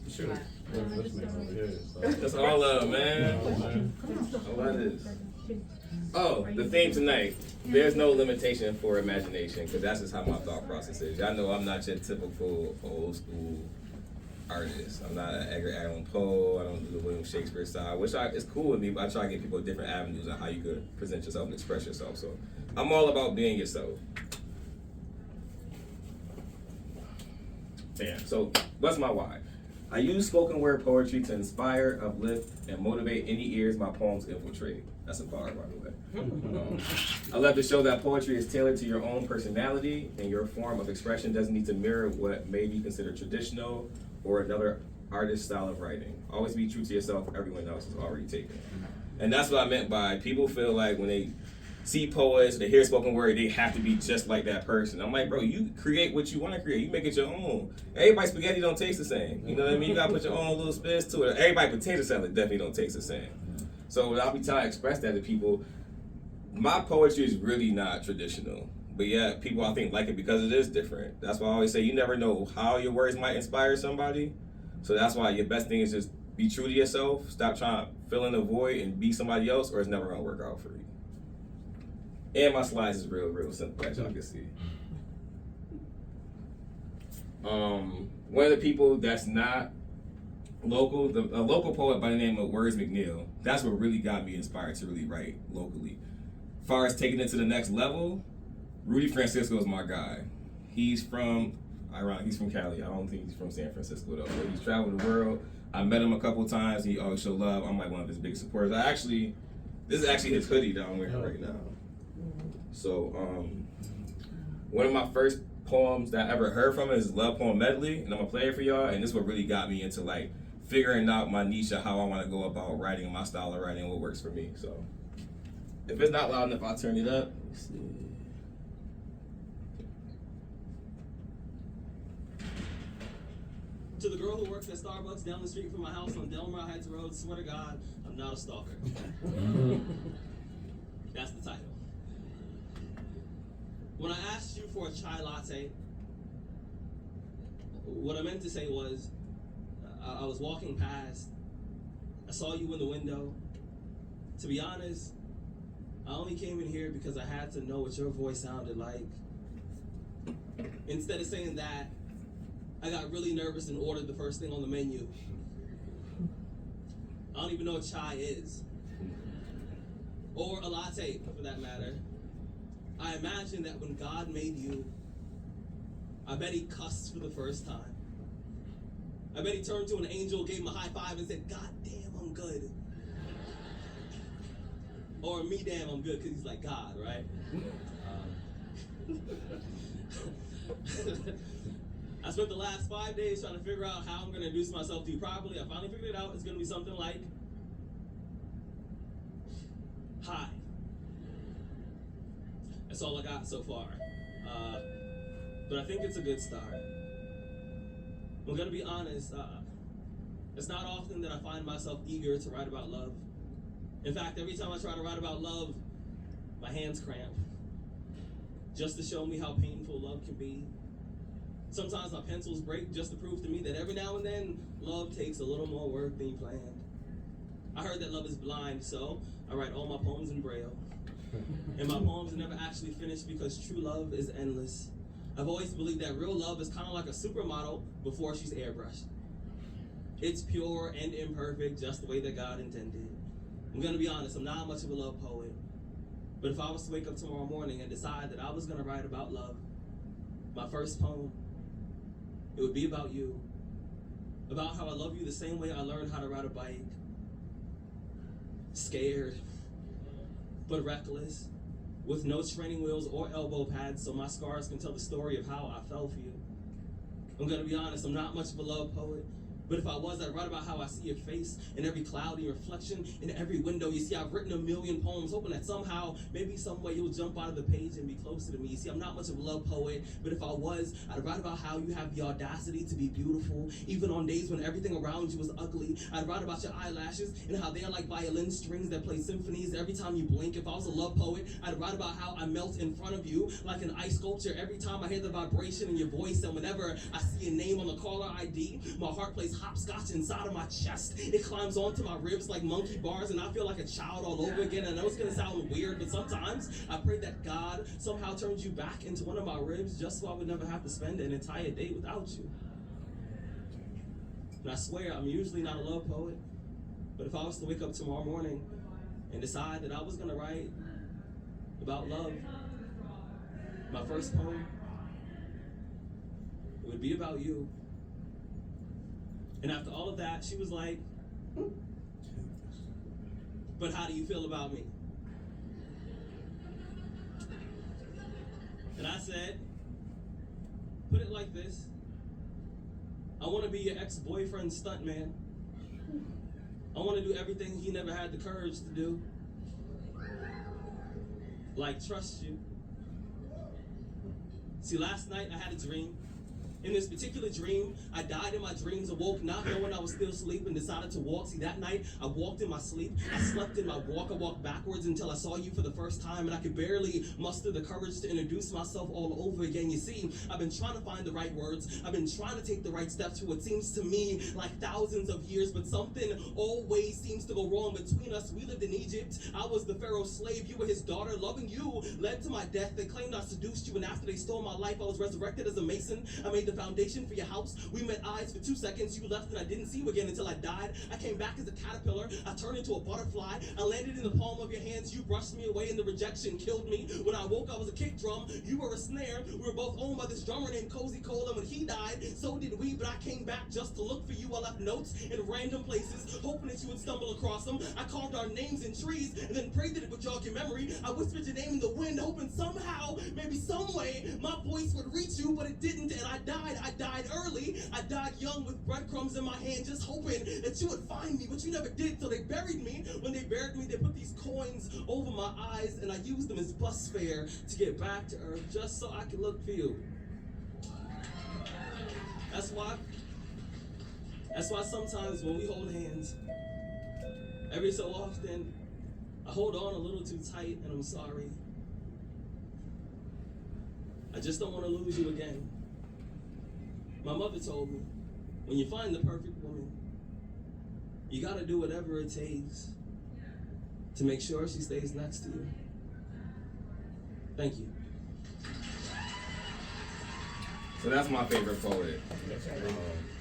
Sure. That's all love, man. All that is. Oh, the theme tonight. There's no limitation for imagination, because that's just how my thought process is. Y'all know I'm not your typical old school artist. I'm not an Edgar Allan Poe. I don't do the William Shakespeare style, which it's cool with me, but I try to get people different avenues on how you could present yourself and express yourself. So I'm all about being yourself. Damn. So what's my why? I use spoken word poetry to inspire, uplift, and motivate any ears my poems infiltrate. That's a bar, by the way. I love to show that poetry is tailored to your own personality, and your form of expression doesn't need to mirror what may be considered traditional or another artist's style of writing. Always be true to yourself. Everyone else is already taken. And that's what I meant by people feel like when they see poets, they hear spoken word, they have to be just like that person. I'm like, bro, you create what you want to create. You make it your own. Everybody's spaghetti don't taste the same. You know what I mean? You gotta put your own little spins to it. Everybody potato salad definitely don't taste the same. So I'll be trying to express that to people. My poetry is really not traditional. But yeah, people I think like it because it is different. That's why I always say you never know how your words might inspire somebody. So that's why your best thing is just be true to yourself. Stop trying to fill in a void and be somebody else, or it's never gonna work out for you. And my slides is real simple, as y'all can see. One of the people that's not local, a local poet by the name of Words McNeil, that's what really got me inspired to really write locally. As far as taking it to the next level, Rudy Francisco is my guy. He's from Cali. I don't think he's from San Francisco though, but he's traveled the world. I met him a couple times. He always showed love. I'm like one of his biggest supporters. This is actually his hoodie that I'm wearing right now. So, one of my first poems that I ever heard from is Love Poem Medley, and I'm gonna play it for y'all. And this is what really got me into like figuring out my niche of how I want to go about writing and my style of writing and what works for me. So, if it's not loud enough, I'll turn it up. Let's see. To the girl who works at Starbucks down the street from my house on Delmar Heights Road, swear to God, I'm not a stalker. That's the title. When I asked you for a chai latte, what I meant to say was, I was walking past, I saw you in the window. To be honest, I only came in here because I had to know what your voice sounded like. Instead of saying that, I got really nervous and ordered the first thing on the menu. I don't even know what chai is. Or a latte, for that matter. I imagine that when God made you, I bet he cussed for the first time. I bet he turned to an angel, gave him a high five, and said, God damn, I'm good. Or me damn, I'm good, because he's like God, right? I spent the last 5 days trying to figure out how I'm going to introduce myself to you properly. I finally figured it out. It's going to be something like, hi. That's all I got so far. But I think it's a good start. I'm going to be honest. It's not often that I find myself eager to write about love. In fact, every time I try to write about love, my hands cramp. Just to show me how painful love can be. Sometimes my pencils break just to prove to me that every now and then, love takes a little more work than you planned. I heard that love is blind, so I write all my poems in Braille. And my poems are never actually finished because true love is endless. I've always believed that real love is kind of like a supermodel before she's airbrushed. It's pure and imperfect, just the way that God intended. I'm gonna be honest, I'm not much of a love poet. But if I was to wake up tomorrow morning and decide that I was gonna write about love, my first poem, it would be about you. About how I love you the same way I learned how to ride a bike. Scared, but reckless, with no training wheels or elbow pads so my scars can tell the story of how I fell for you. I'm gonna be honest, I'm not much of a love poet, but if I was, I'd write about how I see your face in every cloudy reflection, in every window. You see, I've written a million poems, hoping that somehow, maybe some way you'll jump out of the page and be closer to me. You see, I'm not much of a love poet, but if I was, I'd write about how you have the audacity to be beautiful, even on days when everything around you is ugly. I'd write about your eyelashes and how they are like violin strings that play symphonies every time you blink. If I was a love poet, I'd write about how I melt in front of you like an ice sculpture every time I hear the vibration in your voice, and whenever I see a name on the caller ID, my heart plays is hopscotch inside of my chest. It climbs onto my ribs like monkey bars, and I feel like a child all over again. I know it's gonna sound weird, but sometimes I pray that God somehow turns you back into one of my ribs just so I would never have to spend an entire day without you. And I swear, I'm usually not a love poet, but if I was to wake up tomorrow morning and decide that I was gonna write about love, my first poem, it would be about you. And after all of that, she was like, but how do you feel about me? And I said, put it like this. I want to be your ex-boyfriend's stuntman. I want to do everything he never had the courage to do. Like trust you. See, last night I had a dream. In this particular dream, I died in my dreams, awoke not knowing I was still asleep, and decided to walk. See, that night, I walked in my sleep. I slept in my walk. I walked backwards until I saw you for the first time, and I could barely muster the courage to introduce myself all over again. You see, I've been trying to find the right words. I've been trying to take the right steps for what seems to me like thousands of years, but something always seems to go wrong between us. We lived in Egypt. I was the Pharaoh's slave. You were his daughter. Loving you led to my death. They claimed I seduced you, and after they stole my life, I was resurrected as a mason. I made the foundation for your house. We met eyes for 2 seconds. You left and I didn't see you again until I died. I came back as a caterpillar. I turned into a butterfly. I landed in the palm of your hands. You brushed me away and the rejection killed me. When I woke, I was a kick drum. You were a snare. We were both owned by this drummer named Cozy Cole, and when he died, so did we. But I came back just to look for you. I left notes in random places, hoping that you would stumble across them. I carved our names in trees and then prayed that it would jog your memory. I whispered your name in the wind, hoping somehow, maybe some way, my voice would reach you, but it didn't, and I died. I died early. I died young with breadcrumbs in my hand, just hoping that you would find me, but you never did, so they buried me. When they buried me, they put these coins over my eyes, and I used them as bus fare to get back to Earth, just so I could look for you. That's why sometimes when we hold hands, every so often, I hold on a little too tight, and I'm sorry. I just don't want to lose you again. My mother told me, when you find the perfect woman, you gotta do whatever it takes to make sure she stays next to you. Thank you. So that's my favorite poet.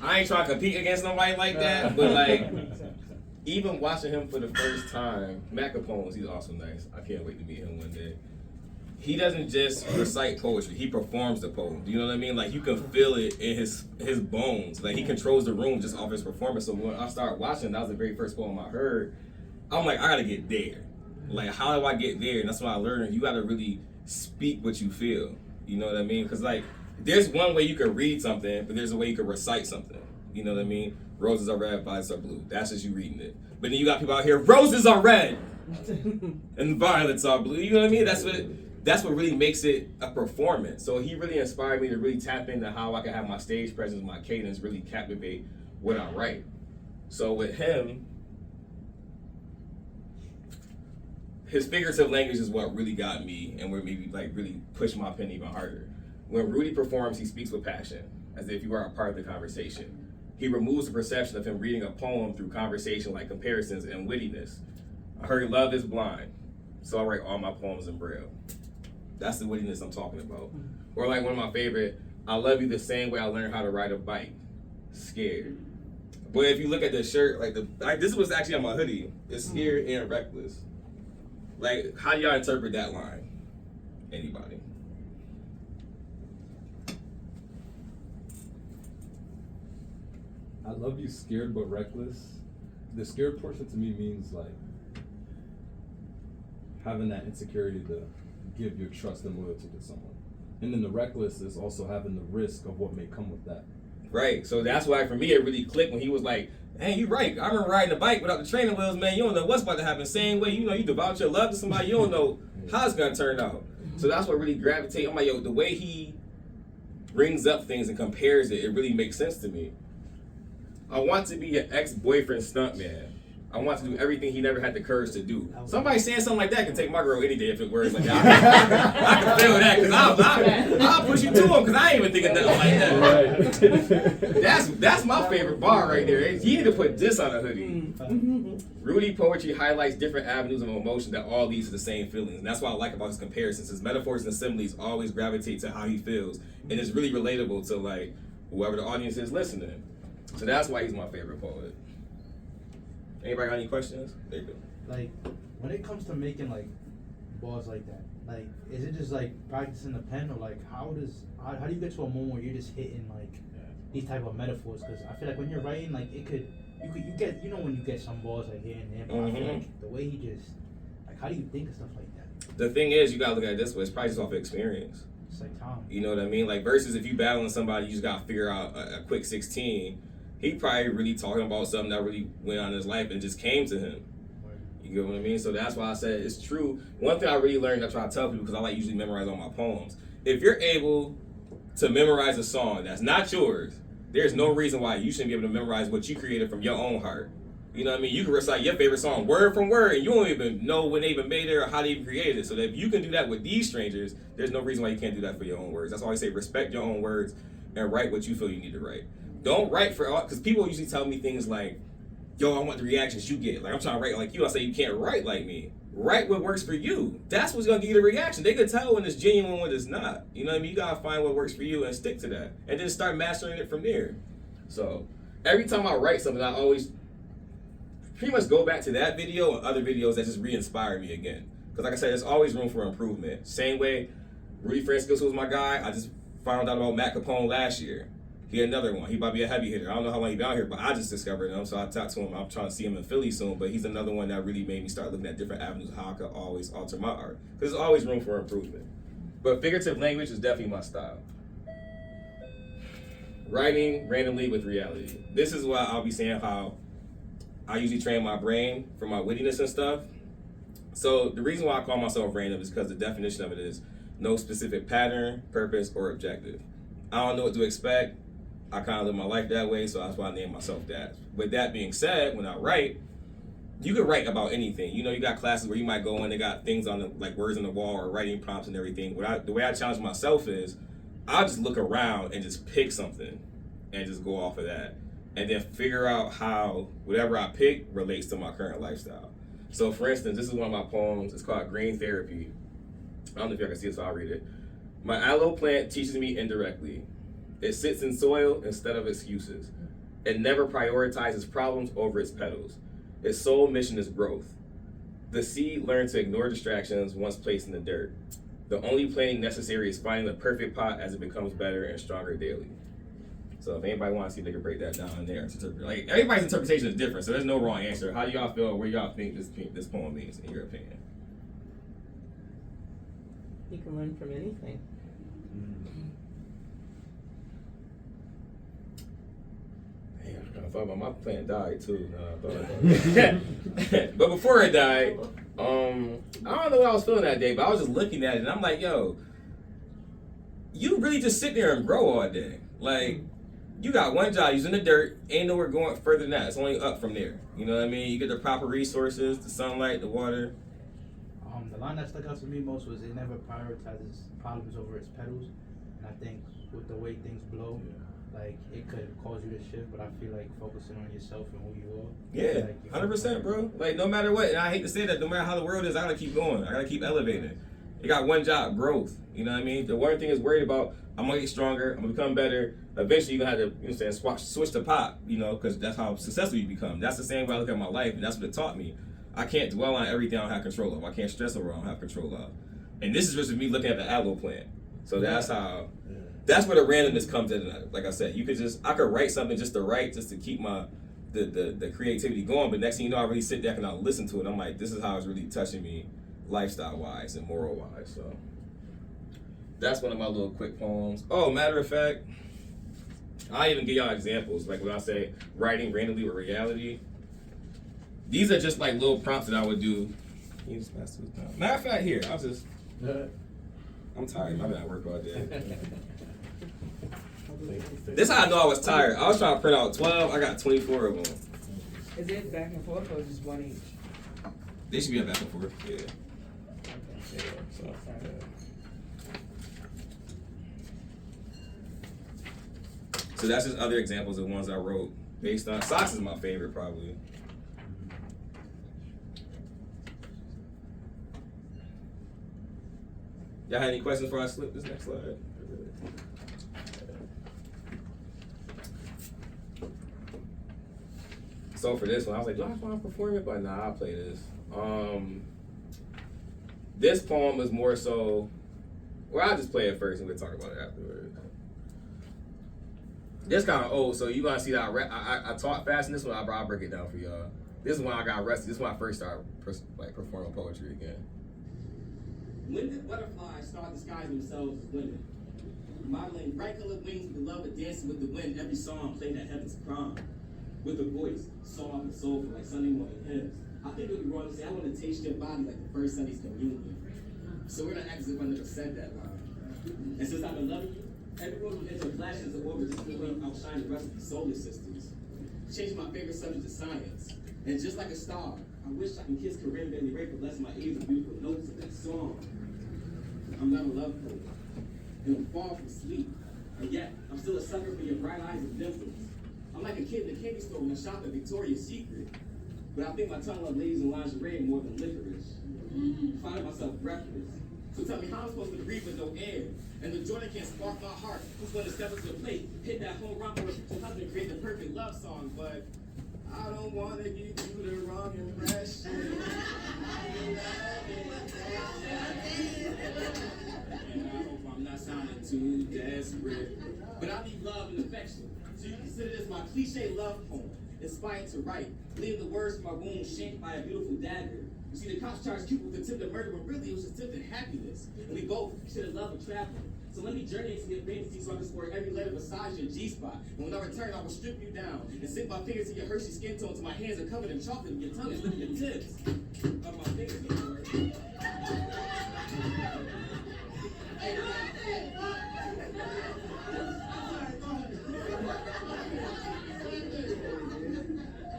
I ain't trying to compete against nobody like that, but like, even watching him for the first time, Mac Poems, he's also nice. I can't wait to meet him one day. He doesn't just recite poetry, he performs the poem. Do you know what I mean? Like, you can feel it in his bones. Like, he controls the room just off his performance. So when I started watching, that was the very first poem I heard. I'm like, I gotta get there. Like, how do I get there? And that's what I learned. You gotta really speak what you feel. You know what I mean? Because, like, there's one way you can read something, but there's a way you can recite something. You know what I mean? Roses are red, violets are blue. That's just you reading it. But then you got people out here, roses are red and violets are blue. You know what I mean? That's what really makes it a performance. So he really inspired me to really tap into how I can have my stage presence, my cadence really captivate what I write. So with him, his figurative language is what really got me and where maybe like really pushed my pen even harder. When Rudy performs, he speaks with passion, as if you are a part of the conversation. He removes the perception of him reading a poem through conversation like comparisons and wittiness. I heard love is blind, so I write all my poems in Braille. That's the wittiness I'm talking about. Or like one of my favorite, I love you the same way I learned how to ride a bike, scared. But if you look at the shirt, like this was actually on my hoodie, it's scared and reckless. Like, how do y'all interpret that line? Anybody? I love you scared but reckless. The scared portion to me means like having that insecurity to give your trust and loyalty to someone. And then the reckless is also having the risk of what may come with that. Right, so that's why for me it really clicked when he was like, hey, you right, I remember riding a bike without the training wheels, man, you don't know what's about to happen. Same way, you know, you devout your love to somebody, you don't know how it's gonna turn out. So that's what really gravitated. I'm like, yo, the way he brings up things and compares it, it really makes sense to me. I want to be your ex-boyfriend stuntman. I want to do everything he never had the courage to do. Somebody saying something like that can take my girl any day if it works like that. I can feel that because I'll push you to him because I ain't even thinking nothing like that. That's my favorite bar right there. You need to put this on a hoodie. Rudy poetry highlights different avenues of emotion that all lead to the same feelings. And that's what I like about his comparisons. His metaphors and similes always gravitate to how he feels. And it's really relatable to like whoever the audience is listening. So that's why he's my favorite poet. Anybody got any questions? There you go. Like, when it comes to making like bars like that, like, is it just like practicing the pen, or like how do you get to a moment where you're just hitting like these type of metaphors? Because I feel like when you're writing, like you get when you get some bars like here and there, but I feel like the way he just like, how do you think of stuff like that? The thing is, you gotta look at it this way. It's probably just off of experience. It's like time. You know what I mean? Like versus if you battling somebody, you just gotta figure out a quick 16. He probably really talking about something that really went on in his life and just came to him. You get what I mean? So that's why I said it's true. One thing I really learned, I try to tell people because I like usually memorize all my poems. If you're able to memorize a song that's not yours, there's no reason why you shouldn't be able to memorize what you created from your own heart. You know what I mean? You can recite your favorite song word from word and you don't even know when they even made it or how they even created it. So that if you can do that with these strangers, there's no reason why you can't do that for your own words. That's why I say respect your own words and write what you feel you need to write. Don't write for, because people usually tell me things like, yo, I want the reactions you get. Like, I'm trying to write like you. I say, you can't write like me. Write what works for you. That's what's going to give you the reaction. They can tell when it's genuine, when it's not. You know what I mean? You got to find what works for you and stick to that. And then start mastering it from there. So, every time I write something, I always pretty much go back to that video and other videos that just re-inspire me again. Because like I said, there's always room for improvement. Same way, Rudy Francisco was my guy. I just found out about Matt Capone last year. He had another one. He about to be a heavy hitter. I don't know how long he's been out here, but I just discovered him, so I talked to him. I'm trying to see him in Philly soon, but he's another one that really made me start looking at different avenues of how I could always alter my art. Because there's always room for improvement. But figurative language is definitely my style. Writing randomly with reality. This is why I'll be saying how I usually train my brain for my wittiness and stuff. So the reason why I call myself random is because the definition of it is no specific pattern, purpose, or objective. I don't know what to expect. I kind of live my life that way, so that's why I named myself that. With that being said, when I write, you can write about anything. You know, you got classes where you might go in, they got things on the, like words on the wall or writing prompts and everything. The way I challenge myself is, I'll just look around and just pick something and just go off of that. And then figure out how whatever I pick relates to my current lifestyle. So for instance, this is one of my poems. It's called Green Therapy. I don't know if y'all can see it, so I'll read it. My aloe plant teaches me indirectly. It sits in soil instead of excuses. It never prioritizes problems over its petals. Its sole mission is growth. The seed learns to ignore distractions once placed in the dirt. The only planting necessary is finding the perfect pot as it becomes better and stronger daily. So if anybody wants to see, they can break that down in there. Like, everybody's interpretation is different, so there's no wrong answer. How do y'all feel? What do y'all think this poem means, in your opinion? You can learn from anything. I thought about my plant died too. But before it died, I don't know what I was feeling that day, but I was just looking at it and I'm like, yo, you really just sit there and grow all day. Like, you got one job, you're in the dirt, ain't nowhere going further than that. It's only up from there. You know what I mean? You get the proper resources, the sunlight, the water. The line that stuck out to me most was it never prioritizes problems over its petals. And I think with the way things blow, like, it could cause you to shift, but I feel like focusing on yourself and who you are. Yeah, like, 100%, bro. Like, no matter what, and I hate to say that, no matter how the world is, I gotta keep going. I gotta keep elevating. You got one job, growth. You know what I mean? The one thing is worried about, I'm gonna get stronger, I'm gonna become better. Eventually, you're gonna have to, you know what I'm saying, switch to pop, you know, because that's how successful you become. That's the same way I look at my life, and that's what it taught me. I can't dwell on everything I don't have control of. I can't stress over what I don't have control of. And this is just me looking at the aloe plant. So that's how, that's where the randomness comes in. Like I said, I could write something just to write, just to keep my, the creativity going. But next thing you know, I really sit back and I listen to it. I'm like, this is how it's really touching me lifestyle-wise and moral-wise. So that's one of my little quick poems. Oh, matter of fact, I'll even give y'all examples. Like when I say writing randomly with reality, these are just like little prompts that I would do. You just pass this down. Matter of fact, here, I'm tired. I've been at work all day. This is how I know I was tired. I was trying to print out 12. I got 24 of them. Is it back and forth or just one each? They should be a back and forth. Yeah. Okay. Yeah. So. Sorry. So that's just other examples of ones I wrote based on. Socks is my favorite probably. Y'all have any questions before I slip this next slide? So for this one, I was like, do I want to perform it? But nah, I'll play this. This poem is more so, well, I'll just play it first and we'll talk about it afterwards. This kind of old, so you're gonna see that I talk fast in this one. I'll break it down for y'all. This is when I got rusty. This is when I first started performing poetry again. When did butterflies start disguising themselves as women? Modeling bright colored wings with the love of dancing with the wind, every song played at heaven's prom. With a voice, soft and soulful like Sunday morning hymns. I think it would be wrong to say, I want to taste your body like the first Sunday's communion. So we're not acting as if I never said that line. And since I've been loving you, every word will enter flashes of orbit just the way you outshine the rest of the solar systems. Changing my favorite subject to science. And just like a star, I wish I can kiss Corinne Bailey Ray for bless my ears with beautiful notes of that song. I'm not a love poet, and I'm far from sleep. And yet, I'm still a sucker for your bright eyes and dimples. I'm like a kid in a candy store when I shop at Victoria's Secret. But I think my tongue loves ladies in lingerie more than licorice. Finding myself breathless. So tell me how I'm supposed to breathe with no air. And the joy that can't spark my heart. Who's going to step up to the plate, hit that home run for a husband, create the perfect love song. But I don't want to give you the wrong impression. And I hope I'm not sounding too desperate. But I need love and affection. So you consider this my cliche love poem, inspired to write, leaving the words from my wound shaped by a beautiful dagger. You see, the cops charged Cupid with attempted murder, when really it was attempted happiness. And we both should have loved and traveling. So let me journey into your fantasy so I can score every letter beside your G-spot. And when I return, I will strip you down and sink my fingers in your Hershey skin tone till my hands are covered in chocolate and your tongue is licking the tips of my fingers.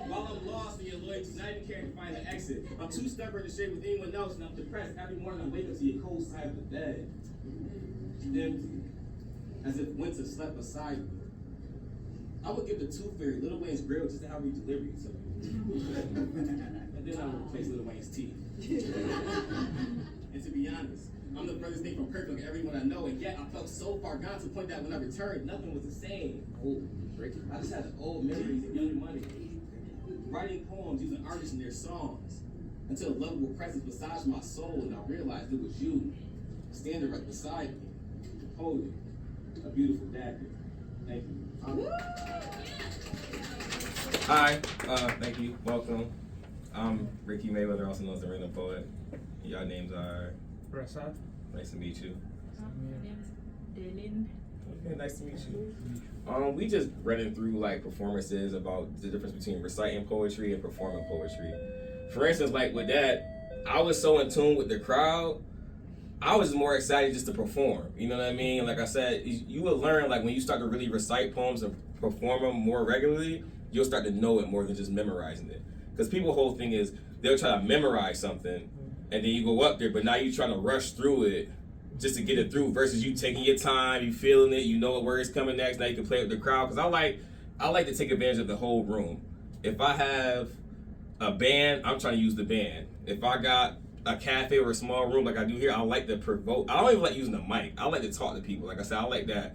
While I'm lost in your loyalty, not even caring to find an exit. I'm too stubborn to share with anyone else, and I'm depressed. Every morning I wake up to your cold side of the bed. Empty, as if winter slept beside me. I would give the Tooth Fairy Lil Wayne's grill just to have redelivery to me. And then I would replace Lil Wayne's teeth. And to be honest, I'm the furthest thing from perfect like everyone I know, and yet I felt so far gone to the point that when I returned, nothing was the same. I just had old memories of young money. Writing poems using artists in their songs until a lovable presence massaged my soul, and I realized it was you, standing right beside me, holding a beautiful dagger. Thank you. Hi, thank you. Welcome. I'm Ricky Mayweather, also known as the Random Poet. Y'all names are Prasad. nice to meet you. My name is Delin. Okay, nice to meet you. We just running through like performances about the difference between reciting poetry and performing poetry. For instance, like with that, I was so in tune with the crowd. I was more excited just to perform. You know what I mean? Like I said, you will learn like when you start to really recite poems and perform them more regularly, you'll start to know it more than just memorizing it. Because people's whole thing is they'll try to memorize something and then you go up there, but now you're trying to rush through it just to get it through versus you taking your time, you feeling it, you know what word's coming next, now you can play with the crowd. Because I like to take advantage of the whole room. If I have a band, I'm trying to use the band. If I got a cafe or a small room like I do here, I like to provoke. I don't even like using the mic. I like to talk to people. Like I said, I like that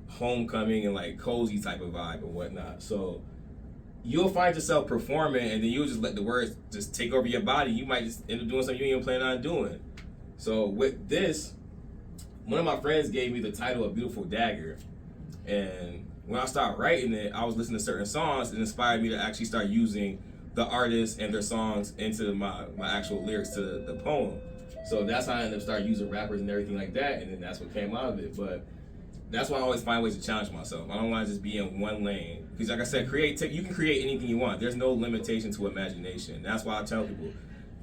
homecoming and like cozy type of vibe and whatnot. So you'll find yourself performing and then you'll just let the words just take over your body. You might just end up doing something you ain't even planning on doing. So with this, one of my friends gave me the title of Beautiful Dagger. And when I started writing it, I was listening to certain songs. It inspired me to actually start using the artists and their songs into my actual lyrics to the poem. So that's how I ended up starting using rappers and everything like that, and then that's what came out of it. But that's why I always find ways to challenge myself. I don't want to just be in one lane. Because like I said, you can create anything you want. There's no limitation to imagination. That's why I tell people,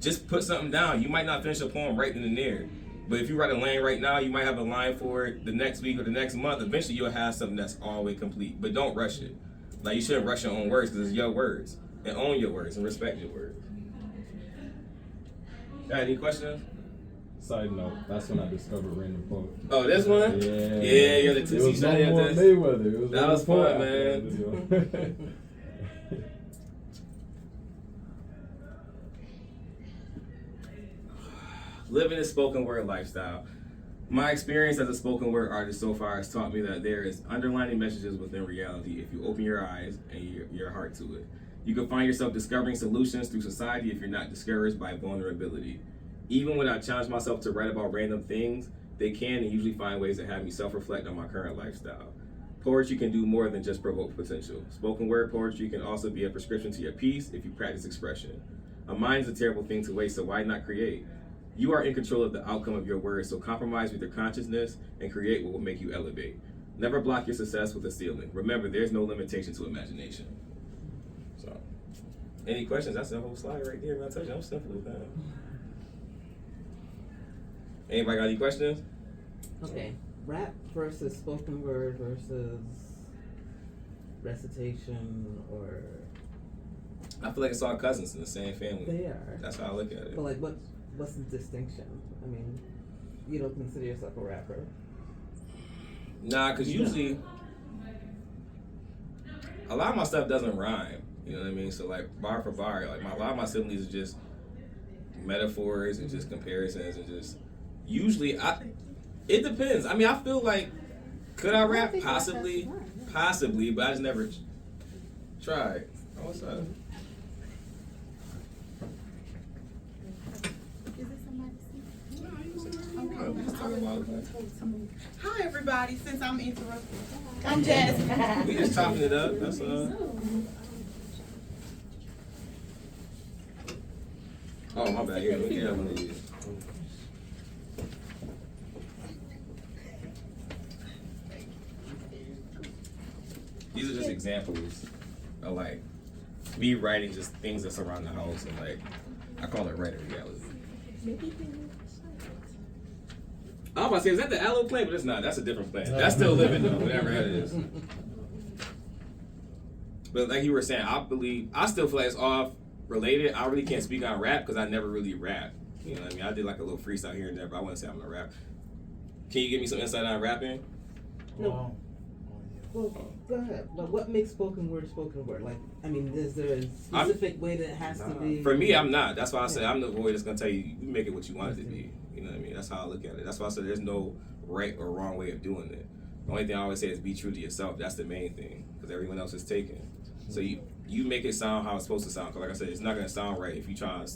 just put something down. You might not finish a poem right then and there. But if you write a line right now, you might have a line for it the next week or the next month. Eventually you'll have something that's all the way complete. But don't rush it. Like you shouldn't rush your own words because it's your words. and own your words and respect your words. Got any questions? Side note, that's when I discovered Random Poet. Oh, this one? Yeah, the It Tootsie was shot no at more this. Mayweather. It was That Random was fun, Poet after man. that video. Living a spoken word lifestyle. My experience as a spoken word artist so far has taught me that there is underlining messages within reality if you open your eyes and your heart to it. You can find yourself discovering solutions through society if you're not discouraged by vulnerability. Even when I challenge myself to write about random things, they can and usually find ways to have me self-reflect on my current lifestyle. Poetry can do more than just provoke potential. Spoken word poetry can also be a prescription to your peace if you practice expression. A mind is a terrible thing to waste, so why not create? You are in control of the outcome of your words, so compromise with your consciousness and create what will make you elevate. Never block your success with a ceiling. Remember, there's no limitation to imagination. So, any questions? That's the whole slide right there, man. I tell you, I'm simple with that. Anybody got any questions? Okay, rap versus spoken word versus recitation, or I feel like it's all cousins in the same family. they are. That's how I look at it. But like, what's the distinction? I mean, you don't consider yourself a rapper. Nah, because You usually a lot of my stuff doesn't rhyme. You know what I mean? So like bar for bar, like a lot of my similes are just metaphors and just comparisons and just usually it depends. I mean, I feel like could I rap? Possibly, but I just never tried. Oh, what's up? We just talking about Hi everybody, since I'm interrupted. I'm Jazz. we just chopping it up. That's Oh, my bad. Here, let me get one of these. These are just examples of like me writing just things that surround the house and like I call it writer reality. I was about to say, is that the aloe plant? But it's not. That's a different plant. That's still living though, whatever that is. But like you were saying, I still feel like it's all related. I really can't speak on rap because I never really rap. You know what I mean? I did like a little freestyle here and there, but I wouldn't say I'm gonna rap. Can you give me some insight on rapping? No. Well, go ahead. But what makes spoken word spoken word? Like, I mean, is there a specific way that it has to be? For me, I'm not. That's why I say I'm the voice that's gonna tell you, you make it what you want it to be. You know what I mean? That's how I look at it. That's why I said there's no right or wrong way of doing it. The only thing I always say is be true to yourself. That's the main thing, because everyone else is taken. So you make it sound how it's supposed to sound. Because like I said, it's not gonna sound right if you try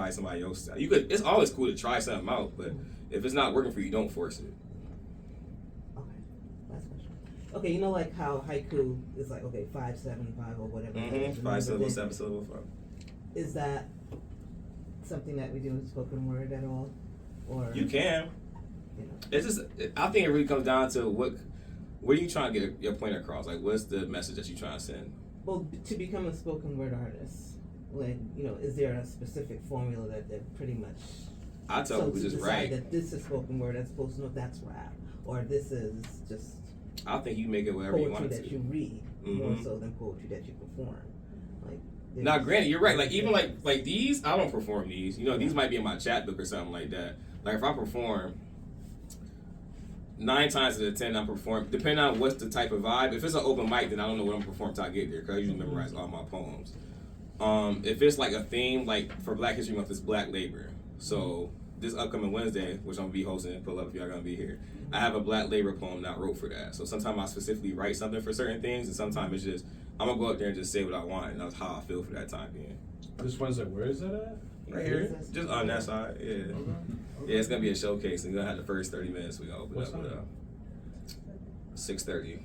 somebody else's. You could. It's always cool to try something out, but if it's not working for you, don't force it. Okay, last question. Okay, you know like how haiku is like 5-7-5 or whatever. Mm-hmm. 5 syllable, 7 syllable, 5. Is that something that we do in spoken word at all, or You can. You know? It's just. I think it really comes down to what are you trying to get your point across? Like, what's the message that you're trying to send? Well, to become a spoken word artist, like, is there a specific formula that pretty much? I tell people just write. That this is spoken word as opposed to no, that's rap, or this is just. I think you make it whatever you want it poetry to. that you read more so than poetry that you perform. Like. Now, granted, you're right. Like even like these, I don't perform these. These might be in my chat book or something like that. Like if I perform, 9 times out of 10 I perform, depending on what's the type of vibe. If it's an open mic, then I don't know what I'm performing till I get there, because I usually memorize all my poems. If it's like a theme, like for Black History Month, it's Black Labor. So this upcoming Wednesday, which I'm gonna be hosting, pull up if y'all gonna be here, I have a Black Labor poem that I wrote for that. So sometimes I specifically write something for certain things, and sometimes it's just I'm gonna go up there and just say what I want, and that's how I feel for that time being. This Wednesday, where is that at? Right here, just on that side, yeah. Okay. Yeah, it's gonna be a showcase, and you're gonna have the first 30 minutes. We gonna open What up time? with 6:30.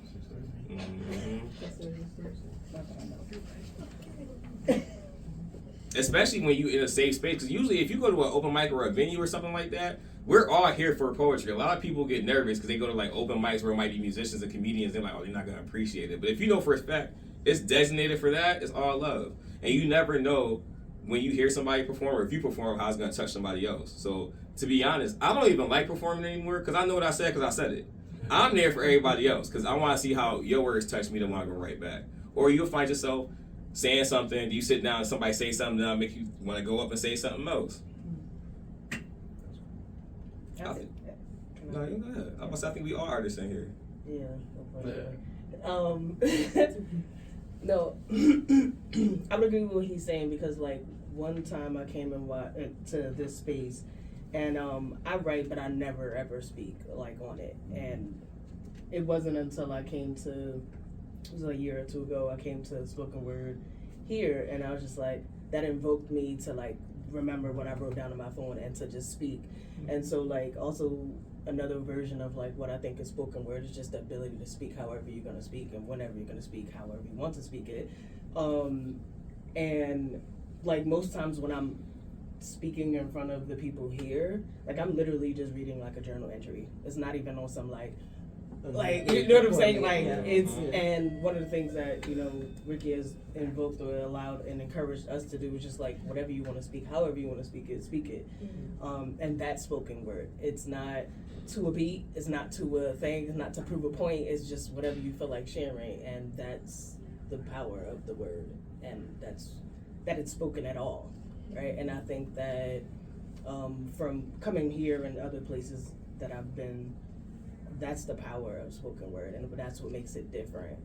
Especially when you in a safe space, because usually if you go to an open mic or a venue or something like that, we're all here for poetry. A lot of people get nervous because they go to like open mics where it might be musicians and comedians. They're like, oh, they're not gonna appreciate it. But if you know for a fact it's designated for that, it's all love, and you never know when you hear somebody perform or if you perform how it's gonna touch somebody else. So to be honest, I don't even like performing anymore because I know what I said because I said it. I'm there for everybody else because I want to see how your words touch me, then want to go right back. Or you'll find yourself saying something? Do you sit down and somebody say something that'll make you want to go up and say something else? I think, no, you go ahead. I think we all artists in here. Yeah. No, I would agree with what he's saying because like one time I came to this space and I write but I never ever speak like on it, and it wasn't until I came to, it was a year or two ago, I came to spoken word here and I was just like, that invoked me to like remember what I wrote down on my phone and to just speak. And so like also another version of like what I think is spoken word is just the ability to speak however you're gonna speak and whenever you're gonna speak, however you want to speak it. And like most times when I'm speaking in front of the people here, like I'm literally just reading like a journal entry. It's not even on some like you know what I'm saying? Like it's, and one of the things that, you know, Ricky has invoked or allowed and encouraged us to do is just like whatever you want to speak, however you want to speak it, speak it. And that's spoken word. It's not to a beat, it's not to a thing, it's not to prove a point, it's just whatever you feel like sharing, and that's the power of the word, and that's that it's spoken at all, right? And I think that from coming here and other places that I've been, that's the power of spoken word, and that's what makes it different.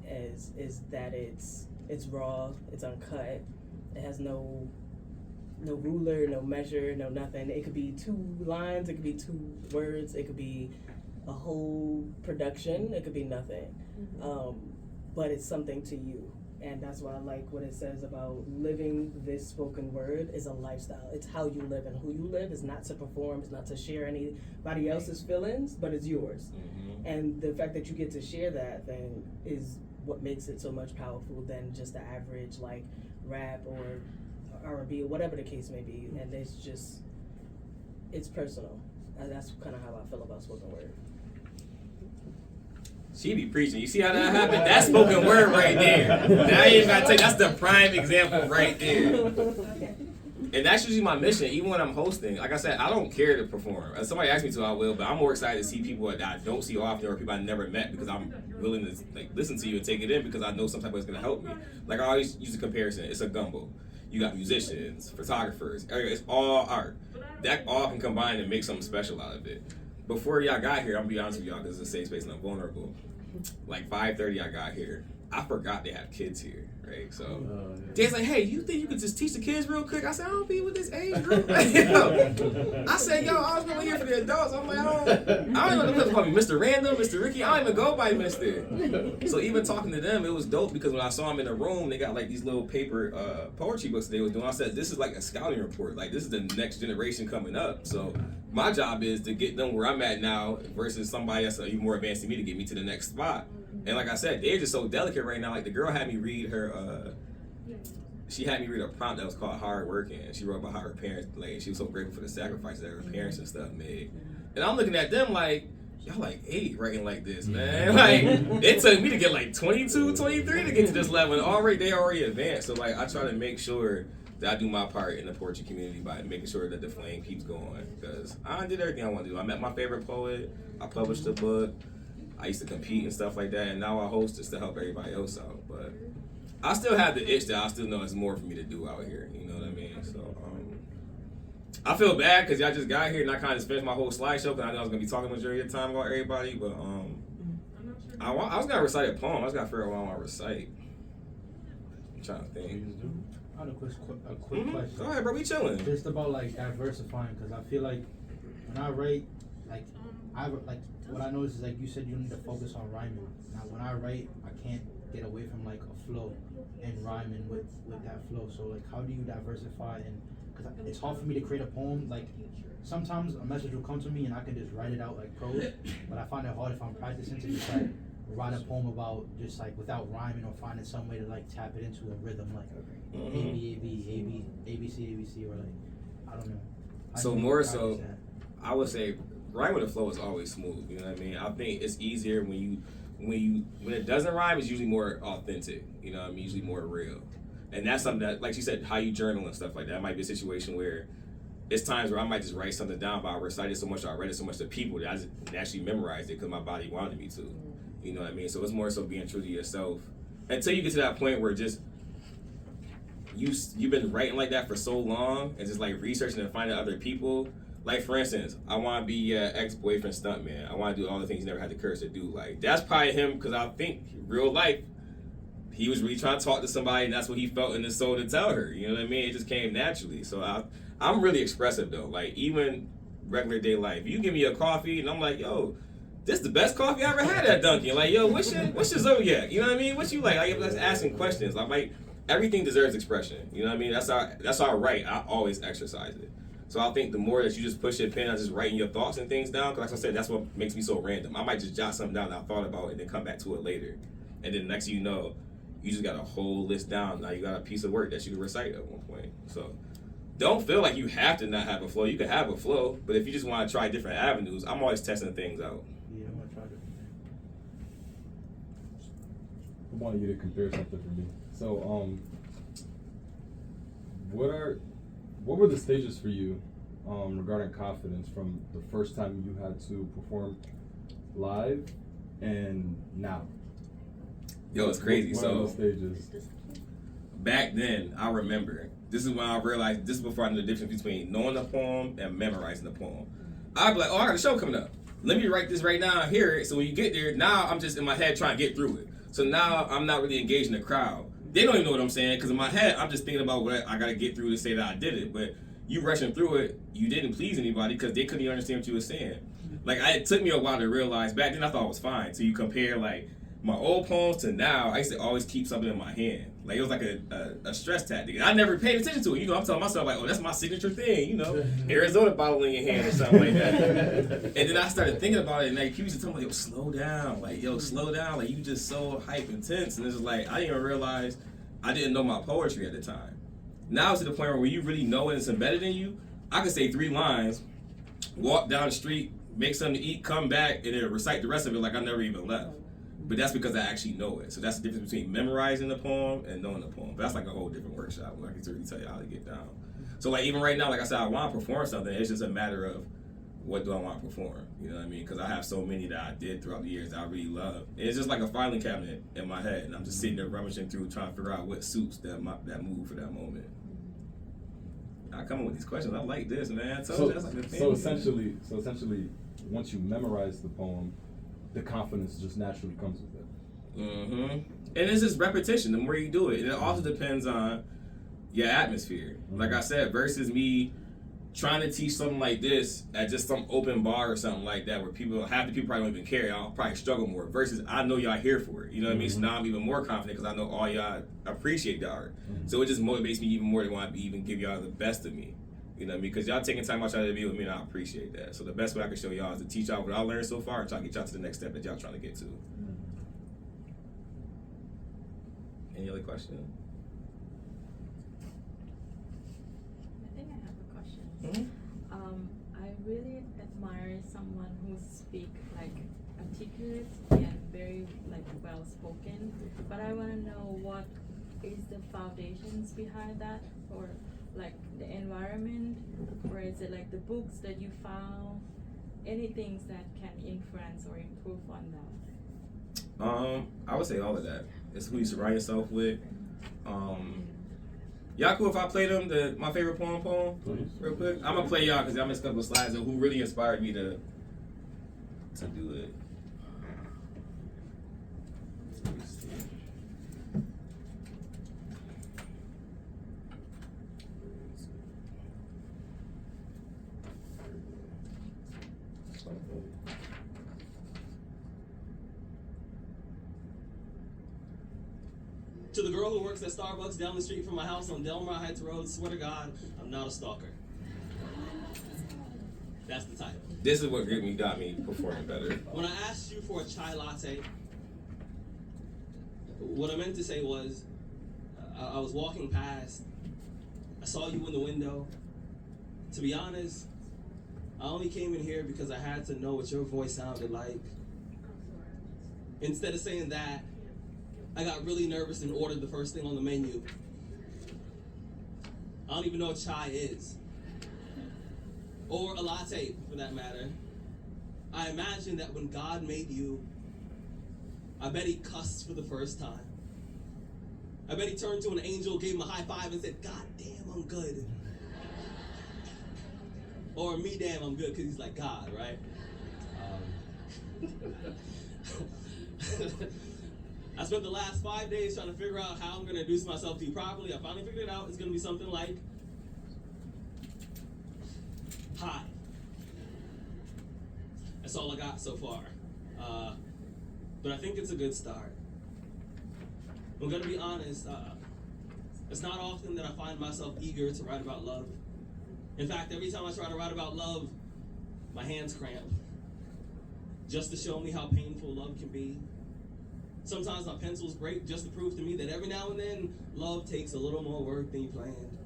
Is that it's raw, it's uncut, it has no ruler, no measure, no nothing. It could be 2 lines, it could be 2 words, it could be a whole production, it could be nothing. But it's something to you. And that's why I like what it says about living this spoken word is a lifestyle. It's how you live, and who you live is not to perform, it's not to share anybody else's feelings, but it's yours. And the fact that you get to share that thing is what makes it so much powerful than just the average like rap or R&B or whatever the case may be. And it's personal. And that's kind of how I feel about spoken word. She be preaching. You see how that happened? That's spoken word right there. Now you ain't gotta take. That's the prime example right there. And that's usually my mission, even when I'm hosting. Like I said, I don't care to perform. If somebody asks me to, I will. But I'm more excited to see people that I don't see often or people I never met, because I'm willing to like listen to you and take it in because I know some type of it's gonna help me. Like I always use a comparison. It's a gumbo. You got musicians, photographers. It's all art. That all can combine and make something special out of it. Before y'all got here, I'm gonna be honest with y'all because it's a safe space and I'm vulnerable. Like 5:30, I got here. I forgot they have kids here, right? So Dan's like, hey, you think you could just teach the kids real quick? I said, I don't be with this age group. I said, yo, I was really here for the adults. I'm like, I don't even know what to call me, Mr. Random, Mr. Ricky. I don't even go by Mr. So even talking to them, it was dope because when I saw them in the room, they got like these little paper poetry books that they was doing. I said, this is like a scouting report. Like this is the next generation coming up. So my job is to get them where I'm at now versus somebody that's even more advanced than me to get me to the next spot. And like I said, they're just so delicate right now. Like the girl had me read her, she had me read a prompt that was called Hard Working. And she wrote about how her parents, like she was so grateful for the sacrifices that her parents and stuff made. And I'm looking at them like, y'all like 8 writing like this, man. Like it took me to get like 22, 23 to get to this level. And they already advanced. So like I try to make sure that I do my part in the poetry community by making sure that the flame keeps going. Because I did everything I want to do. I met my favorite poet. I published a book. I used to compete and stuff like that, and now I host just to help everybody else out. But I still have the itch that I still know it's more for me to do out here. You know what I mean? So I feel bad because y'all just got here and I kind of finished my whole slideshow because I know I was gonna be talking the majority of the time about everybody. But I was gonna recite a poem. I just gotta figure out what I want to recite. I'm trying to think. I have a quick question. Go ahead, bro. We chilling. Just about like diversifying, because I feel like when I write, what I noticed is like you said you need to focus on rhyming. Now when I write, I can't get away from like a flow and rhyming with that flow. So like how do you diversify? And because it's hard for me to create a poem. Like sometimes a message will come to me and I can just write it out like prose, but I find it hard if I'm practicing to just like write a poem about just like without rhyming or finding some way to like tap it into a rhythm like A B A B A B A B C A B C or like I don't know. So more so, I would say rhyme with a flow is always smooth. You know what I mean? I think it's easier when it doesn't rhyme. It's usually more authentic. You know what I mean? Usually more real. And that's something that, like she said, how you journal and stuff like that. It might be a situation where it's times where I might just write something down, but I recited it so much, I read it so much to people that I just actually memorized it because my body wanted me to. You know what I mean? So it's more so being true to yourself until you get to that point where just you've been writing like that for so long and just like researching and finding other people. Like for instance, I want to be an ex-boyfriend stuntman. I want to do all the things he never had the courage to do. Like that's probably him because I think real life, he was really trying to talk to somebody and that's what he felt in his soul to tell her. You know what I mean? It just came naturally. So I'm really expressive though. Like even regular day life, you give me a coffee and I'm like, yo, this is the best coffee I ever had at Dunkin'. Like, yo, what's your Zodiac? You know what I mean? What you like? I'm just asking questions. I'm like, everything deserves expression. You know what I mean? That's how I write. I always exercise it. So I think the more that you just push your pen on just writing your thoughts and things down, because like I said, that's what makes me so random. I might just jot something down that I thought about and then come back to it later. And then next thing you know, you just got a whole list down. Now you got a piece of work that you can recite at one point. So don't feel like you have to not have a flow. You can have a flow, but if you just want to try different avenues, I'm always testing things out. Yeah, I'm gonna try different things. I want you to compare something for me. So, what were the stages for you regarding confidence from the first time you had to perform live and now? Yo, it's crazy. What So are the stages? back then, I remember, this is when I realized, this is before I knew the difference between knowing the poem and memorizing the poem. I'd be like, oh, I got a show coming up. Let me write this right now and hear it. So when you get there, now I'm just in my head trying to get through it. So now I'm not really engaging the crowd. They don't even know what I'm saying because in my head, I'm just thinking about what I got to get through to say that I did it. But you rushing through it, you didn't please anybody because they couldn't even understand what you were saying. Like, it took me a while to realize. Back then, I thought it was fine. So you compare, like, my old poems to now, I used to always keep something in my hand. Like, it was like a stress tactic. I never paid attention to it. You know, I'm telling myself, like, oh, that's my signature thing, you know, Arizona bottle in your hand or something like that. And then I started thinking about it, and like, people used to tell me, like, yo, slow down. Like, yo, slow down. Like, you just so hype intense. And it's just like, I didn't even realize I didn't know my poetry at the time. Now it's to the point where you really know it and it's embedded in you. I could say 3 lines, walk down the street, make something to eat, come back, and then recite the rest of it like I never even left. But that's because I actually know it. So that's the difference between memorizing the poem and knowing the poem. But that's like a whole different workshop where I can really tell you how to get down. So like even right now, like I said, I want to perform something. It's just a matter of what do I want to perform? You know what I mean? Because I have so many that I did throughout the years that I really love. And it's just like a filing cabinet in my head. And I'm just sitting there rummaging through trying to figure out what suits that mood for that moment. I come up with these questions. I like this, man. So that's like the thing. So essentially, once you memorize the poem, the confidence just naturally comes with it. Mm-hmm. And it's just repetition. The more you do it, and it also depends on your atmosphere. Like I said, versus me trying to teach something like this at just some open bar or something like that, where half the people probably don't even care. I'll probably struggle more. Versus I know y'all here for it. You know what I mean? So now I'm even more confident because I know all y'all appreciate the art. So it just motivates me even more to want to even give y'all the best of me. You know what I mean? Because y'all taking time out y'all to be with me, and I appreciate that. So the best way I can show y'all is to teach y'all what I learned so far and try to get y'all to the next step that y'all trying to get to. Any other question? I think I have a question. Mm-hmm. I really admire someone who speak like articulate and very like well spoken. But I want to know what is the foundations behind that, or like the environment, or is it like the books that you found? Any things that can influence or improve on that? I would say all of that. It's who you surround yourself with. Y'all cool if I play them my favorite poem Please. real quick? I'm gonna play y'all because I missed a couple of slides of who really inspired me to do it. To the girl who works at Starbucks down the street from my house on Delmar Heights Road, swear to God, I'm not a stalker. That's the title. This is what got me performing better. When I asked you for a chai latte, what I meant to say was, I was walking past, I saw you in the window. To be honest, I only came in here because I had to know what your voice sounded like. Instead of saying that, I got really nervous and ordered the first thing on the menu. I don't even know what chai is. Or a latte, for that matter. I imagine that when God made you, I bet he cussed for the first time. I bet he turned to an angel, gave him a high five, and said, God damn, I'm good. Or me damn, I'm good, because he's like God, right? I spent the last 5 days trying to figure out how I'm going to introduce myself to you properly. I finally figured it out. It's going to be something like, hi. That's all I got so far. But I think it's a good start. I'm going to be honest. It's not often that I find myself eager to write about love. In fact, every time I try to write about love, my hands cramp. Just to show me how painful love can be. Sometimes my pencils break just to prove to me that every now and then, love takes a little more work than you planned.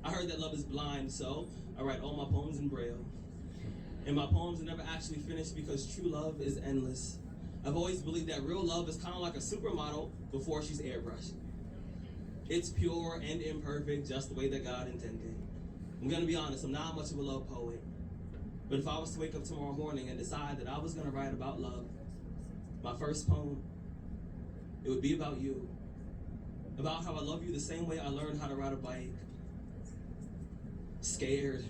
I heard that love is blind, so I write all my poems in Braille. And my poems are never actually finished because true love is endless. I've always believed that real love is kind of like a supermodel before she's airbrushed. It's pure and imperfect, just the way that God intended. I'm gonna be honest, I'm not much of a love poet. But if I was to wake up tomorrow morning and decide that I was gonna write about love, my first poem, it would be about you. About how I love you the same way I learned how to ride a bike. Scared,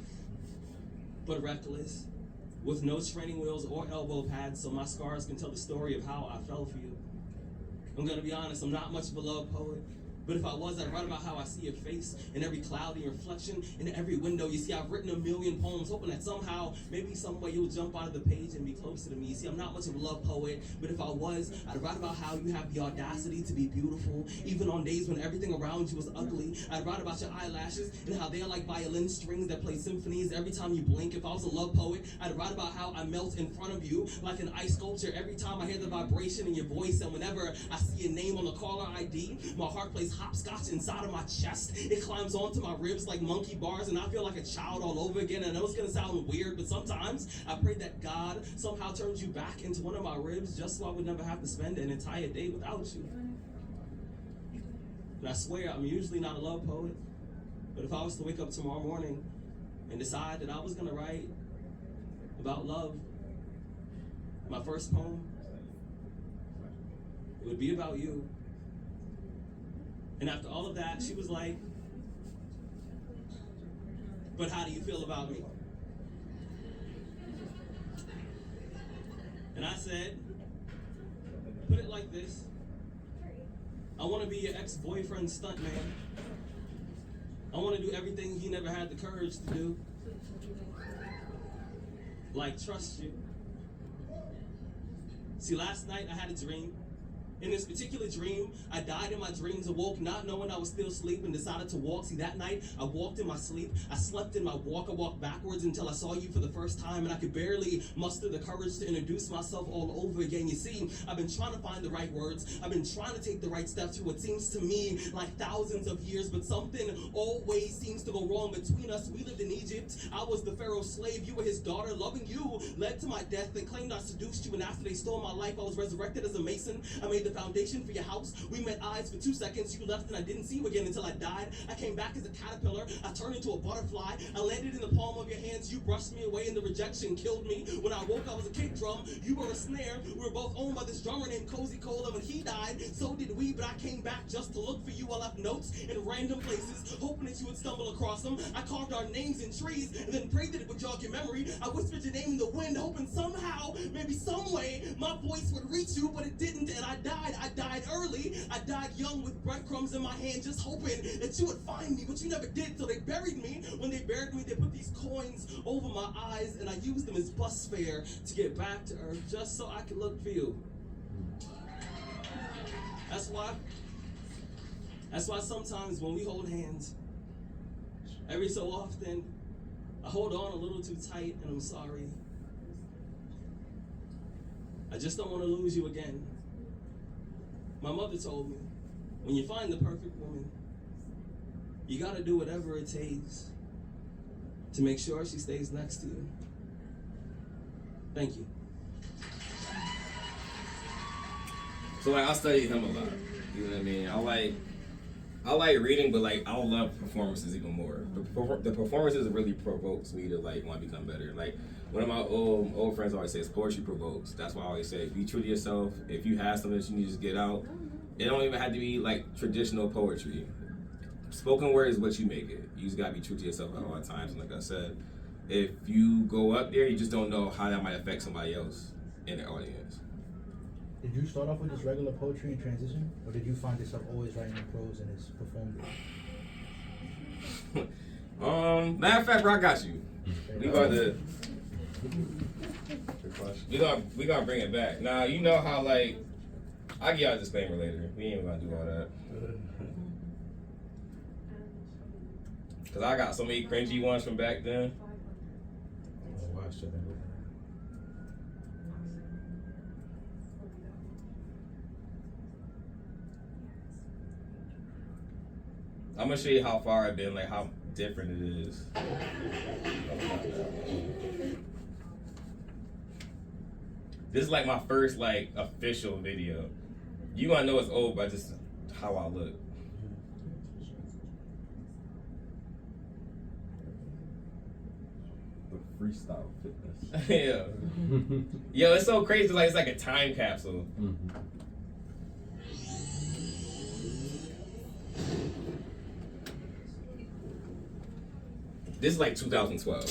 but reckless, with no training wheels or elbow pads so my scars can tell the story of how I fell for you. I'm gonna be honest, I'm not much of a love poet. But if I was, I'd write about how I see your face in every cloud and reflection in every window. You see, I've written a million poems, hoping that somehow, maybe some way you'll jump out of the page and be closer to me. You see, I'm not much of a love poet, but if I was, I'd write about how you have the audacity to be beautiful, even on days when everything around you is ugly. I'd write about your eyelashes and how they are like violin strings that play symphonies every time you blink. If I was a love poet, I'd write about how I melt in front of you like an ice sculpture every time I hear the vibration in your voice, and whenever I see your name on the caller ID, my heart plays hopscotch inside of my chest. It climbs onto my ribs like monkey bars, and I feel like a child all over again. I know it's gonna sound weird, but sometimes I pray that God somehow turns you back into one of my ribs just so I would never have to spend an entire day without you. And I swear, I'm usually not a love poet, but if I was to wake up tomorrow morning and decide that I was gonna write about love, my first poem, it would be about you. And after all of that, she was like, but how do you feel about me? And I said, put it like this. I want to be your ex-boyfriend's stunt man. I want to do everything he never had the courage to do. Like, trust you. See, last night I had a dream. In this particular dream, I died in my dreams, awoke not knowing I was still asleep, and decided to walk. See, that night, I walked in my sleep. I slept in my walk. I walked backwards until I saw you for the first time, and I could barely muster the courage to introduce myself all over again. You see, I've been trying to find the right words. I've been trying to take the right steps for what seems to me like thousands of years, but something always seems to go wrong between us. We lived in Egypt. I was the Pharaoh's slave. You were his daughter. Loving you led to my death. They claimed I seduced you, and after they stole my life, I was resurrected as a mason. I made the foundation for your house. We met eyes for 2 seconds. You left and I didn't see you again until I died. I came back as a caterpillar. I turned into a butterfly. I landed in the palm of your hands. You brushed me away and the rejection killed me. When I woke, I was a kick drum. You were a snare. We were both owned by this drummer named Cozy Cole, and when he died, so did we, but I came back just to look for you. I left notes in random places, hoping that you would stumble across them. I carved our names in trees and then prayed that it would jog your memory. I whispered your name in the wind, hoping somehow, maybe some way, my voice would reach you, but it didn't, and I died. I died early. I died young with breadcrumbs in my hand, just hoping that you would find me, but you never did, so they buried me. When they buried me, they put these coins over my eyes, and I used them as bus fare to get back to Earth, just so I could look for you. That's why sometimes when we hold hands, every so often, I hold on a little too tight, and I'm sorry. I just don't want to lose you again. My mother told me, when you find the perfect woman, you gotta do whatever it takes to make sure she stays next to you. Thank you. So like, I study him a lot. You know what I mean? I like reading, but like I love performances even more. The performances really provokes me to like want to become better. Like one of my old friends always says, poetry provokes. That's why I always say, be true to yourself. If you have something that you need to just get out, It don't even have to be like traditional poetry. Spoken word is what you make it. You just gotta be true to yourself at all times. And like I said, if you go up there, you just don't know how that might affect somebody else in the audience. Did you start off with just regular poetry and transition, or did you find yourself always writing in prose and just performed it? Matter of fact, bro, I got you. We gonna bring it back. Now you know how like I give y'all a disclaimer later. We ain't gonna do all that. Cause I got so many cringy ones from back then. I'm gonna show you how far I've been, like how different it is. This is like my first like official video. You gonna know it's old by just how I look. The freestyle fitness. Yeah. Yo, it's so crazy. Like it's like a time capsule. Mm-hmm. This is like 2012.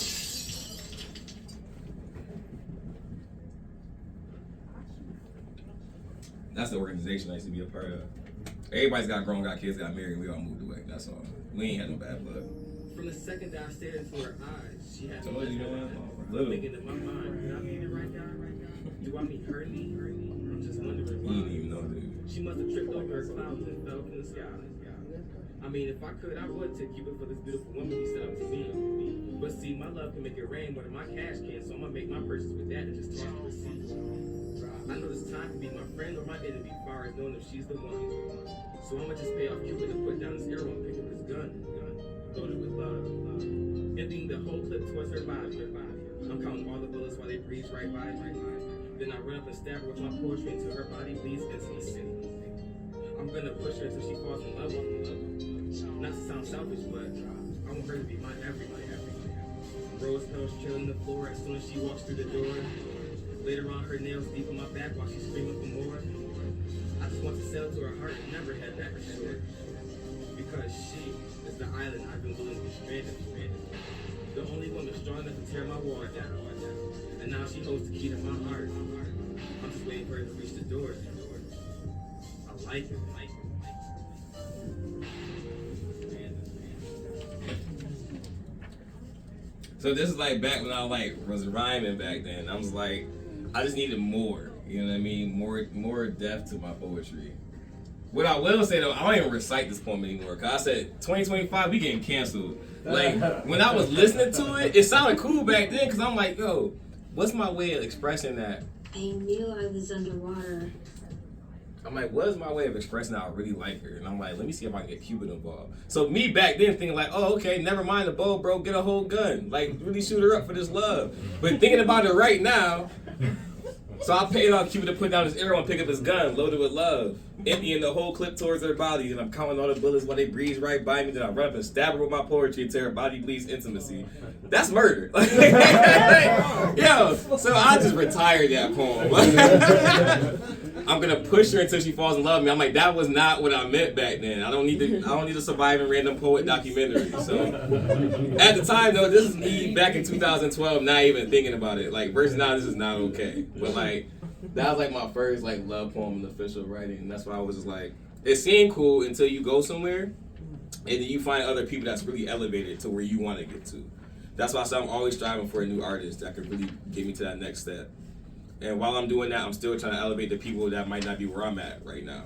That's the organization I used to be a part of. Everybody's got grown, got kids, got married, we all moved away. That's all. We ain't had no bad blood. From the second that I stared into her eyes, she had So you know what? Little. thinking in my mind, did I mean the right guy? Do I mean her knee? I'm just wondering why. You didn't even know, dude. She must have tripped over her clouds and fell from the sky. I mean, if I could, I would take Cupid for this beautiful woman he set up to me. But see, my love can make it rain more than my cash can, so I'm gonna make my purchase with that and just toss the receipt. I know this time can be my friend or my enemy, far as knowing if she's the one. So I'm gonna just pay off Cupid and put down his arrow and pick up his gun. Loaded with love. Emptying the whole clip towards her body. I'm counting all the bullets while they breeze right by. Then I run up and stab her with my poetry until her body bleeds intimacy. I'm gonna push her until she falls in love with me. Not to sound selfish, but I want her to be my everything. Rose petals trailing the floor as soon as she walks through the door. Later on, her nails deep in my back while she's screaming for more. I just want to sail to her heart and never head back ashore. Because she is the island I've been willing to be stranded. The only woman strong enough to tear my wall down. And now she holds the key to my heart. I'm just waiting for her to reach the door. I like it. So this is like back when I was rhyming back then. I was like, I just needed more. You know what I mean? More depth to my poetry. What I will say though, I don't even recite this poem anymore. Cause I said 2025, we getting canceled. Like when I was listening to it, it sounded cool back then. Cause I'm like, yo, what's my way of expressing that? I knew I was underwater. I'm like, what is my way of expressing that I really like her? And I'm like, let me see if I can get Cupid involved. So me back then thinking like, oh, okay, never mind the bow, bro, get a whole gun. Like, really shoot her up for this love. But thinking about it right now, so I paid off Cupid to put down his arrow and pick up his gun, loaded with love. Emptying the whole clip towards her body, and I'm counting all the bullets while they breeze right by me. Then I run up and stab her with my poetry until her body bleeds intimacy. That's murder. Yo, so I just retired that poem. I'm gonna push her until she falls in love with me. I'm like, that was not what I meant back then. I don't need to survive in Random Poet documentary. So at the time though, this is me back in 2012, not even thinking about it. Like versus now, this is not okay. But like that was like my first like love poem in official writing, and that's why I was just like, it seemed cool until you go somewhere, and then you find other people that's really elevated to where you want to get to. That's why I say I'm always striving for a new artist that could really get me to that next step. And while I'm doing that, I'm still trying to elevate the people that might not be where I'm at right now.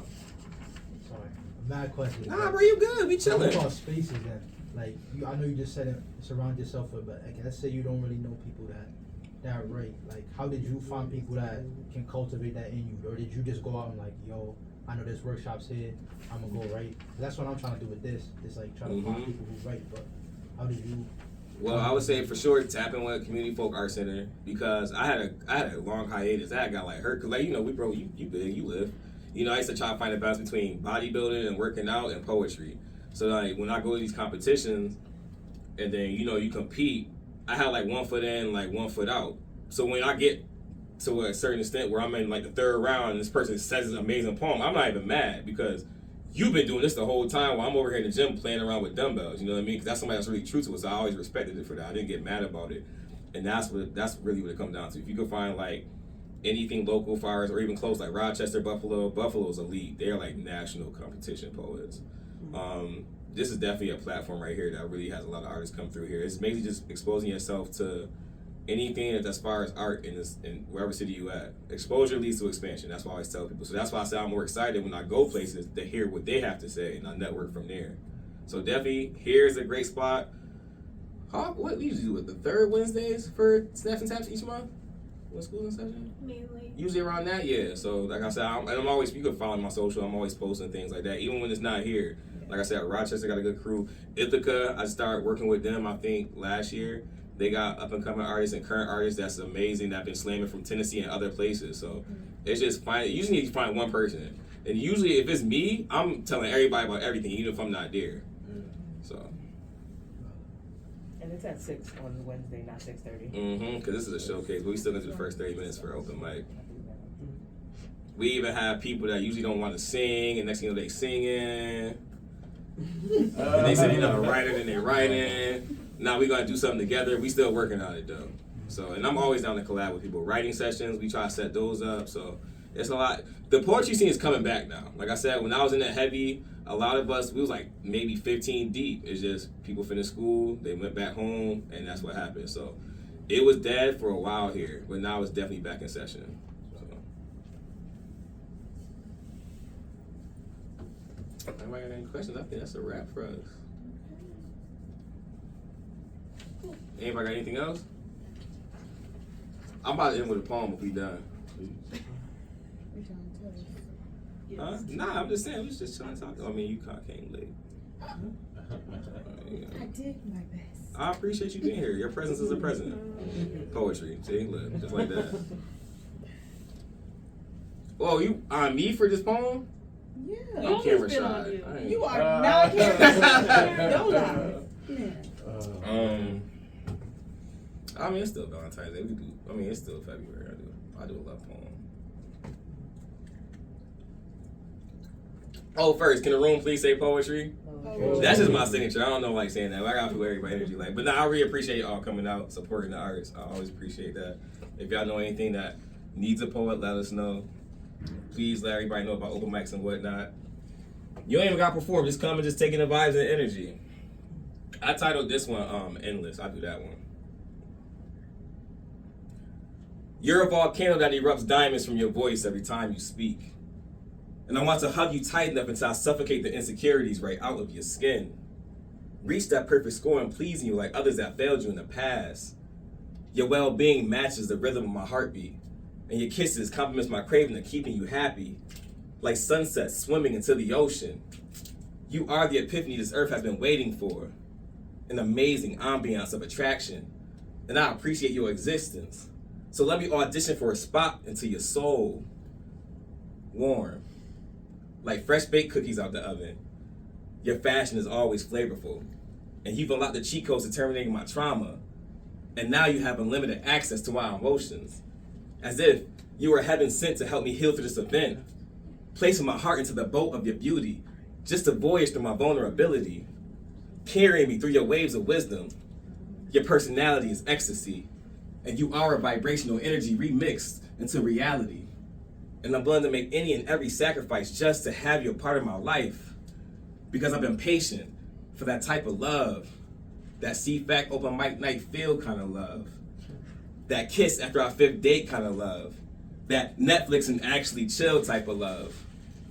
Sorry, bad question. Nah, bro, you good? We chilling. What about spaces then? Like, I know you just said it, surround yourself with, but like, let's say you don't really know people that write. Like, how did you find people that can cultivate that in you? Or did you just go out and like, yo, I know there's workshops here, I'm gonna go write? That's what I'm trying to do with this. It's like trying to find people who write, but how did you? Well, I would say for sure tap in with Community Folk Art Center because I had a long hiatus. I got like hurt because like you big, you live. I used to try to find a balance between bodybuilding and working out and poetry. So like when I go to these competitions, and then you compete, I have like 1 foot in, like 1 foot out. So when I get to a certain extent where I'm in like the third round and this person says an amazing poem, I'm not even mad because you've been doing this the whole time while I'm over here in the gym playing around with dumbbells. You know what I mean? Because that's somebody that's really true to us. I always respected it for that. I didn't get mad about it. And that's really what it comes down to. If you can find like anything local fires or even close like Rochester, Buffalo's elite. They're like national competition poets. This is definitely a platform right here that really has a lot of artists come through here. It's mainly just exposing yourself to anything that's as far as art in wherever city you at. Exposure leads to expansion. That's why I always tell people. So that's why I say I'm more excited when I go places to hear what they have to say and I network from there. So definitely, here's a great spot. What we usually do with the third Wednesdays for Snaps and Taps each month? When school's in session? Mainly. Usually around that, yeah. So like I said, I'm always, you can follow my social, I'm always posting things like that, even when it's not here. Like I said, Rochester got a good crew. Ithaca, I started working with them, I think, last year. They got up-and-coming artists and current artists that's amazing that have been slamming from Tennessee and other places. So it's just you usually need to find one person. And usually if it's me, I'm telling everybody about everything, even if I'm not there. So. And it's at 6 on Wednesday, not 6:30. Because this is a showcase, but we still gonna do the first 30 minutes for open mic. We even have people that usually don't want to sing, and next thing you know, they singing. And they say they're not a writer, then they're writing. Now we gonna do something together. We still working on it though. So, and I'm always down to collab with people. Writing sessions, we try to set those up. So it's a lot. The poetry scene is coming back now. Like I said, when I was in that heavy, a lot of us, we was like maybe 15 deep. It's just people finished school, they went back home, and that's what happened. So it was dead for a while here, but now it's definitely back in session. So. Anybody got any questions? I think that's a wrap for us. Anybody got anything else? I'm about to end with a poem if we done. Huh? Nah, I'm just saying, we was just trying to talk. I mean, you kind of came late. I did my best. I appreciate you being here. Your presence is a present. Poetry, see? Look, just like that. Oh, you on me for this poem? Yeah. I'm camera shy. You are not camera shy. Don't lie. Yeah. I mean, it's still Valentine's Day. It's still February. I do a love poem. Oh, first, can the room please say poetry? Oh. That's just my signature. I don't know like saying that. I gotta feel everybody energy like. But no, I really appreciate y'all coming out, supporting the artists. I always appreciate that. If y'all know anything that needs a poet, let us know. Please let everybody know about open mics and whatnot. You ain't even gotta perform. Just come and just take in the vibes and energy. I titled this one Endless. I'll do that one. You're a volcano that erupts diamonds from your voice every time you speak. And I want to hug you tight enough until I suffocate the insecurities right out of your skin. Reach that perfect score and pleasing you like others that failed you in the past. Your well-being matches the rhythm of my heartbeat. And your kisses complements my craving of keeping you happy. Like sunsets swimming into the ocean. You are the epiphany this earth has been waiting for. An amazing ambiance of attraction. And I appreciate your existence. So let me audition for a spot into your soul. Warm. Like fresh baked cookies out the oven. Your fashion is always flavorful. And you've unlocked the cheat codes to terminating my trauma. And now you have unlimited access to my emotions. As if you were heaven sent to help me heal through this event. Placing my heart into the boat of your beauty. Just to voyage through my vulnerability. Carrying me through your waves of wisdom. Your personality is ecstasy. And you are a vibrational energy remixed into reality. And I'm willing to make any and every sacrifice just to have you a part of my life. Because I've been patient for that type of love. That CFAC open mic night feel kind of love. That kiss after our 5th date kind of love. That Netflix and actually chill type of love.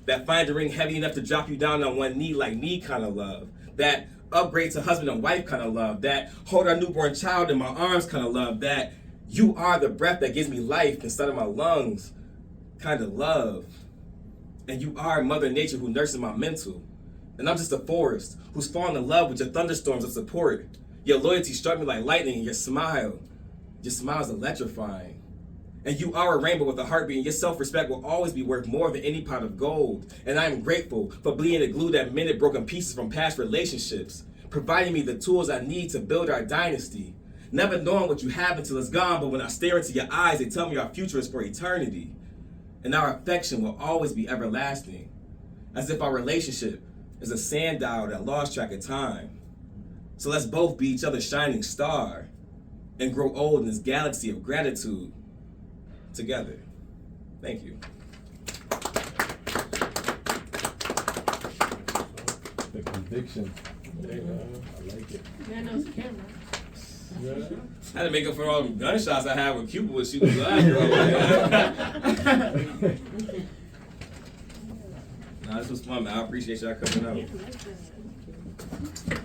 That find the ring heavy enough to drop you down on one knee like me kind of love. That upgrade to husband and wife kind of love. That hold our newborn child in my arms kind of love. That you are the breath that gives me life instead of my lungs kind of love. And you are Mother Nature who nurses my mental. And I'm just a forest who's fallen in love with your thunderstorms of support. Your loyalty struck me like lightning, and your smile is electrifying. And you are a rainbow with a heartbeat, and your self-respect will always be worth more than any pot of gold. And I am grateful for being the glue that mended broken pieces from past relationships, providing me the tools I need to build our dynasty. Never knowing what you have until it's gone, but when I stare into your eyes, they tell me our future is for eternity. And our affection will always be everlasting. As if our relationship is a sundial that lost track of time. So let's both be each other's shining star and grow old in this galaxy of gratitude together. Thank you. The conviction. I like it. Man knows the camera. I had to make up for all the gunshots I had when Cupid was shooting last year. Nah, this was fun, man. I appreciate y'all coming out.